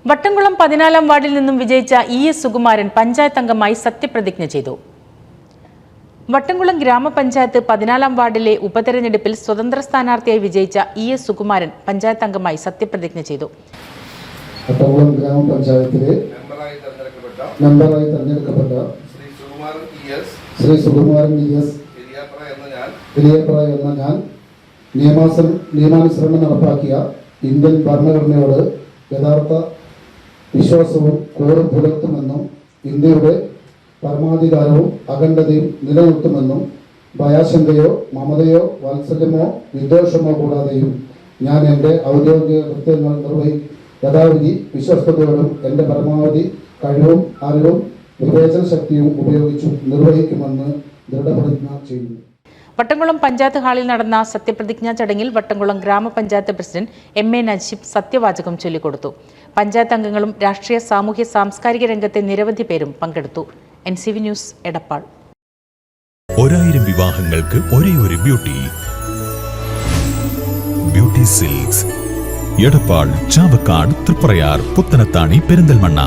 വട്ടംകുളം 14-ാം വാർഡിൽ നിന്നും വിജയിച്ച ഇ.എസ്. സുകുമാരൻ പഞ്ചായത്ത് അംഗമായി സത്യപ്രതിജ്ഞ ചെയ്തു. വട്ടംകുളം ഗ്രാമപഞ്ചായത്ത് 14-ാം വാർഡിലെ ഉപതെരഞ്ഞെടുപ്പിൽ സ്വതന്ത്ര സ്ഥാനാർത്ഥിയായി വിജയിച്ച ഇ.എസ്. സുകുമാരൻ പഞ്ചായത്ത് അംഗമായി സത്യപ്രതിജ്ഞ ചെയ്തു. വട്ടംകുളം ഗ്രാമപഞ്ചായത്തിലെ മെമ്പറായി തെരഞ്ഞെടുക്കപ്പെട്ട ശ്രീ സുകുമാരൻ ഇ.എസ്. എന്ന ഞാൻ നിയമാനുസരണം നടപ്പാക്കിയ ഇന്ത്യൻ ഭരണഘടനയോട് യഥാർത്ഥ വിശ്വാസവും കൂറും പുലർത്തുമെന്നും ഇന്ത്യയുടെ പരമാധികാരവും അഖണ്ഡതയും നിലനിർത്തുമെന്നും ഭയാശങ്കയോ മമതയോ വാത്സല്യമോ വിദ്വേഷമോ കൂടാതെയും ഞാൻ എൻ്റെ ഔദ്യോഗിക കൃത്യങ്ങൾ യഥാവിധി വിശ്വസ്തയോടും എൻ്റെ പരമാവധി കഴിവും അറിവും വിവേചന ശക്തിയും ഉപയോഗിച്ചും നിർവഹിക്കുമെന്ന് ദൃഢപ്രതിജ്ഞ ചെയ്യുന്നു. വട്ടംകുളം പഞ്ചായത്ത് ഹാളിൽ നടന്ന സത്യപ്രതിജ്ഞാ ചടങ്ങിൽ വട്ടംകുളം ഗ്രാമപഞ്ചായത്ത് പ്രസിഡന്റ് എം.എ. നജീബ് സത്യവാചകം ചൊല്ലിക്കൊടുത്തു. പഞ്ചായത്ത് അംഗങ്ങളും രാഷ്ട്രീയ സാമൂഹ്യ സാംസ്കാരിക രംഗത്തെ നിരവധി പേരും പങ്കെടുത്തു. NCV news Edappal. 1000 വിവാഹങ്ങൾക്ക് ഒരേ ഒരു ബ്യൂട്ടി സിൽക്സ് എടപ്പാൾ, ചാവക്കാട്, തൃപ്രയാർ, പുത്തനത്താണി, പെരിന്തൽമണ്ണ.